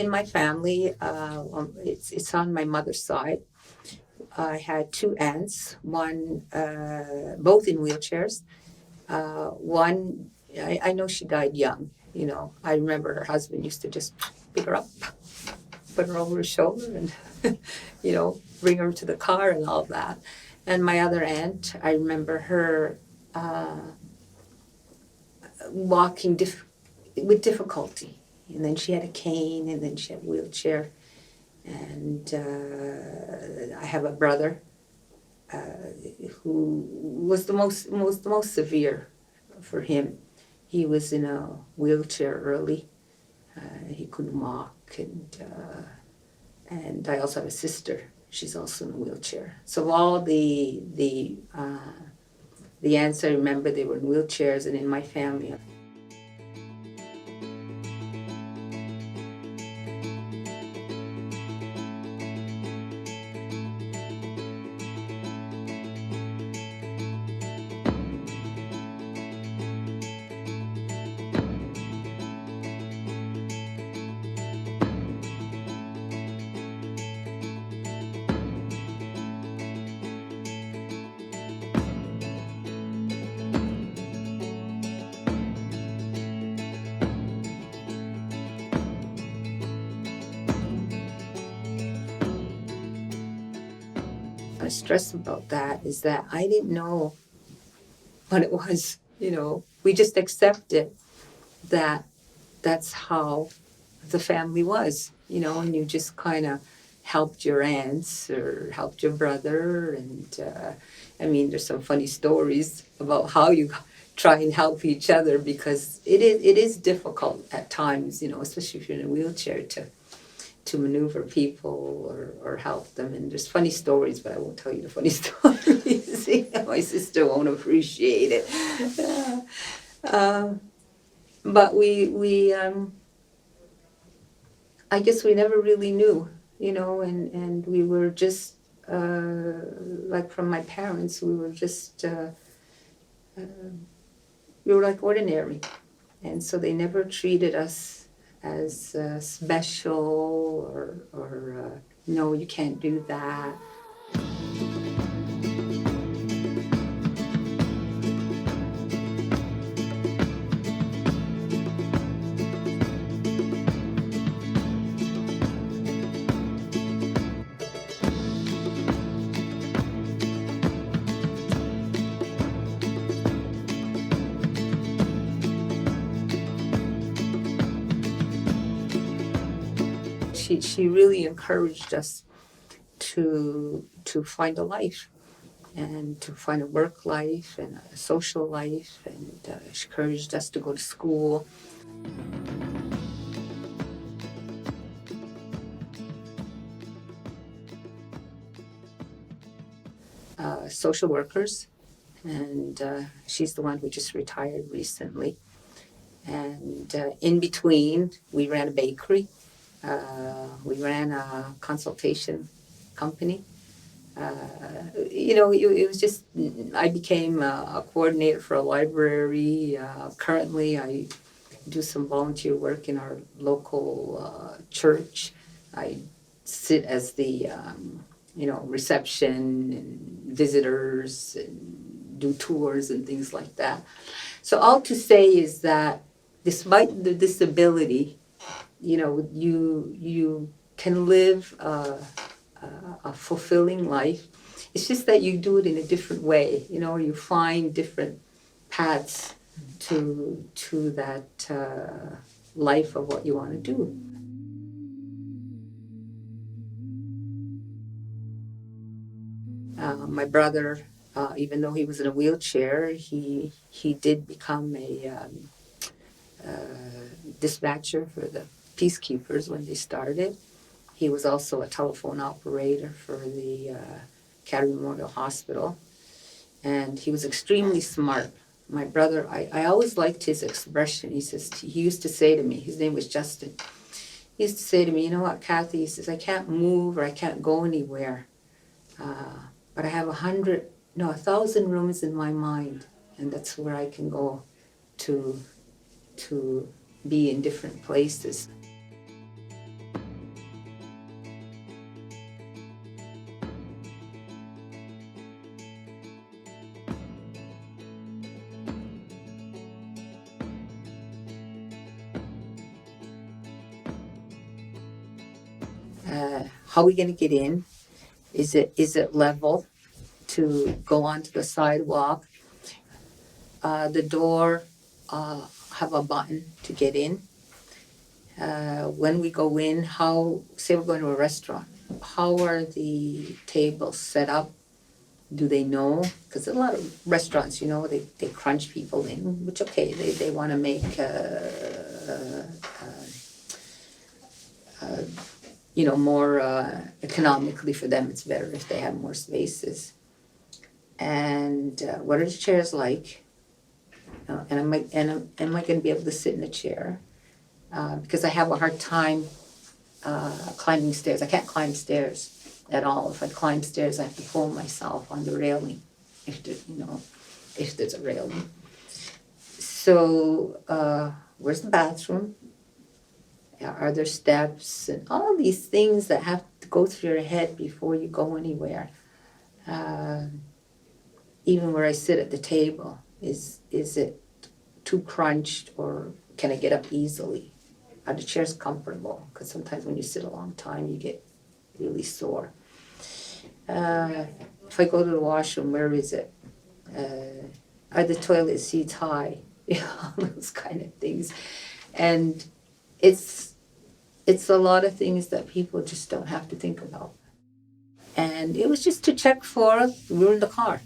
In my family, it's on my mother's side. I had two aunts, one, both in wheelchairs. One, I know she died young. I remember her husband used to just pick her up, put her over his shoulder, and bring her to the car and all that. And my other aunt, I remember her walking with difficulty, and then she had a cane, and then she had a wheelchair. And I have a brother who was the most severe for him. He was in a wheelchair early. He couldn't walk, and I also have a sister. She's also in a wheelchair. So all the aunts I remember, they were in wheelchairs, and in my family. I stress about that is that I didn't know what it was. We just accepted that that's how the family was, and you just kind of helped your aunts or helped your brother. And there's some funny stories about how you try and help each other, because it is difficult at times, especially if you're in a wheelchair, to maneuver people or help them. And there's funny stories, but I won't tell you the funny stories. My sister won't appreciate it. But we I guess we never really knew, and we were just, like from my parents, we were just, we were like ordinary. And so they never treated us as special or no, you can't do that. She really encouraged us to find a life, and to find a work life and a social life, and she encouraged us to go to school. Social workers, and she's the one who just retired recently. And in between, we ran a bakery. We ran a consultation company. It was just, I became a coordinator for a library. Currently, I do some volunteer work in our local church. I sit as the, reception and visitors, and do tours and things like that. So all to say is that despite the disability, you can live a fulfilling life. It's just that you do it in a different way. You find different paths to that life of what you want to do. My brother, even though he was in a wheelchair, he did become a dispatcher for the peacekeepers when they started. He was also a telephone operator for the Cathy Memorial Hospital, and he was extremely smart. My brother, I always liked his expression. He used to say to me, his name was Justin, he used to say to me, "You know what, Cathy," he says, "I can't move or I can't go anywhere, but I have 1,000 rooms in my mind, and that's where I can go to be in different places." How are we going to get in? Is it level to go onto the sidewalk? The door have a button to get in. When we go in, say we're going to a restaurant, how are the tables set up? Do they know? Because a lot of restaurants, they crunch people in, which okay, they want to make more economically for them. It's better if they have more spaces. And what are the chairs like? And am I going to be able to sit in a chair? Because I have a hard time climbing stairs. I can't climb stairs at all. If I climb stairs, I have to pull myself on the railing, if there's a railing. So where's the bathroom? Are there steps? And all these things that have to go through your head before you go anywhere. Even where I sit at the table, is it too crunched, or can I get up easily? Are the chairs comfortable? Because sometimes when you sit a long time, you get really sore. If I go to the washroom, where is it? Are the toilet seats high? Those kind of things. And it's a lot of things that people just don't have to think about. And it was just to check for, we were in the car.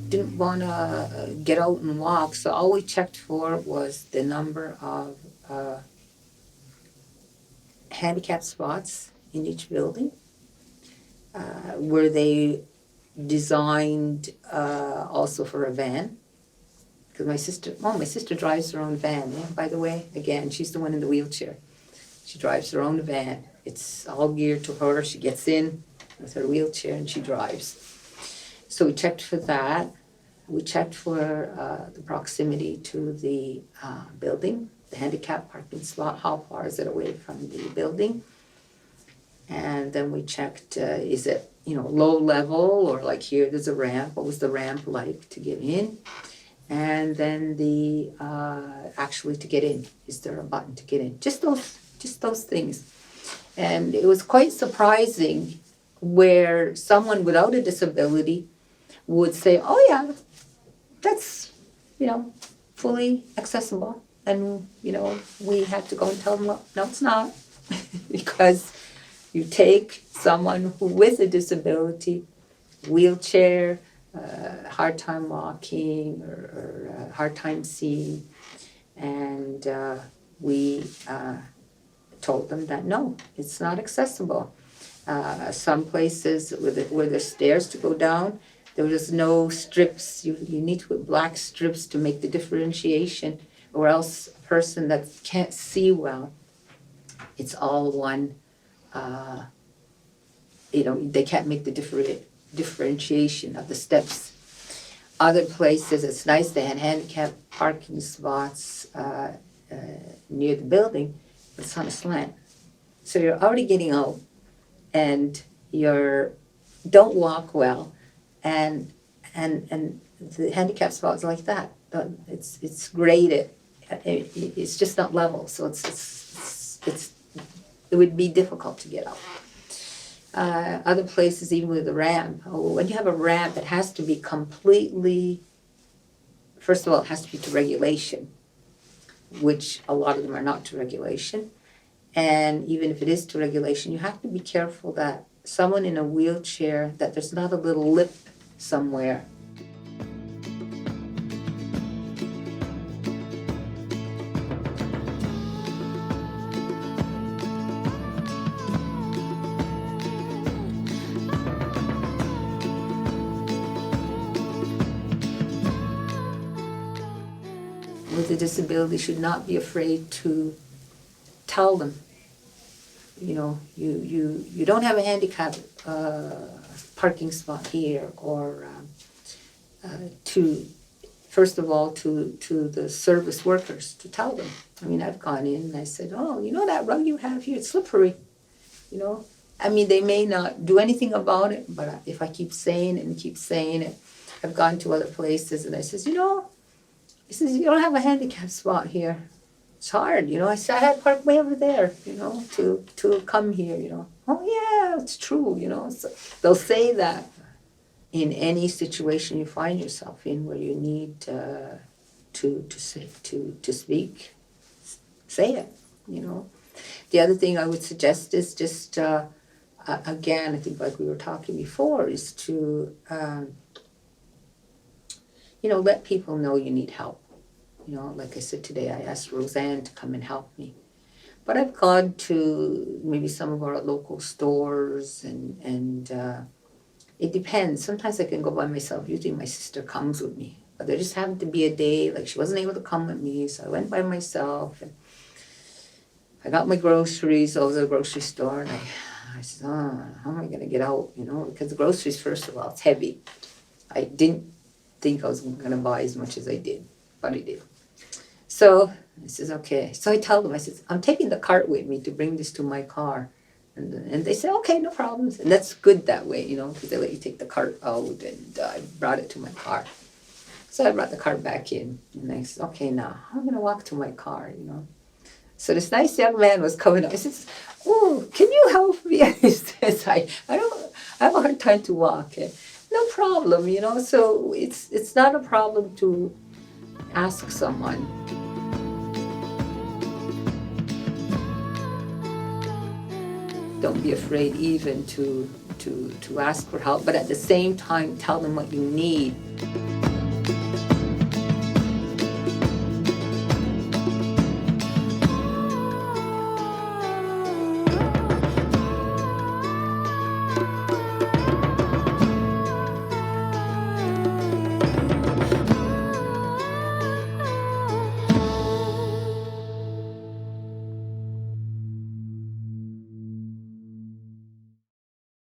Didn't want to get out and walk, so all we checked for was the number of handicap spots in each building. Were they designed also for a van? Because my sister drives her own van. Yeah, by the way, again, she's the one in the wheelchair. She drives her own van. It's all geared to her. She gets in with her wheelchair and she drives. So we checked for that. We checked for the proximity to the building, the handicap parking spot. How far is it away from the building? And then we checked, is it low level, or like here there's a ramp. What was the ramp like to get in? And then the actually to get in, is there a button to get in? Just those things. And it was quite surprising where someone without a disability would say, oh yeah, that's, fully accessible. And, we had to go and tell them, well, no, it's not. Because you take someone with a disability, wheelchair, hard time walking or hard time seeing, and we told them that no, it's not accessible. Some places where there's stairs to go down, there was no strips. You need to put black strips to make the differentiation, or else a person that can't see well, it's all one. They can't make the differentiation of the steps. Other places, it's nice they had handicap parking spots near the building, but it's on a slant. So you're already getting out, and you don't walk well, and the handicap spots like that. It's graded. It's just not level, so it would be difficult to get out. Other places, even with the ramp, when you have a ramp, it has to be completely, first of all, it has to be to regulation, which a lot of them are not to regulation. And even if it is to regulation, you have to be careful that someone in a wheelchair, that there's not a little lip somewhere. With a disability should not be afraid to tell them, you don't have a handicap parking spot here, or first of all to the service workers, to tell them. I've gone in and I said, oh, that rug you have here, it's slippery, they may not do anything about it, but if I keep saying it, I've gone to other places and I says, you don't have a handicap spot here. It's hard, I said I had to park way over there, to come here, oh yeah, it's true, you know. So they'll say that in any situation you find yourself in where you need to speak, say it, you know. The other thing I would suggest is just, again, I think like we were talking before, is to, let people know you need help. You know, like I said today, I asked Roseanne to come and help me. But I've gone to maybe some of our local stores and it depends. Sometimes I can go by myself. Usually my sister comes with me. But there just happened to be a day, like she wasn't able to come with me, so I went by myself and I got my groceries. I was at a grocery store and I said, how am I going to get out, you know? Because the groceries, first of all, it's heavy. I didn't think I was going to buy as much as I did, but I did. So I says, okay. So I tell them, I says, I'm taking the cart with me to bring this to my car. And they say, okay, no problems. And that's good that way, you know, because they let you take the cart out, and I brought it to my car. So I brought the cart back in, and I said, okay, now I'm going to walk to my car, you know. So this nice young man was coming up. I says, oh, can you help me? He says, I have a hard time to walk. No problem, you know. So it's not a problem to ask someone. Don't be afraid even to ask for help, but at the same time, tell them what you need.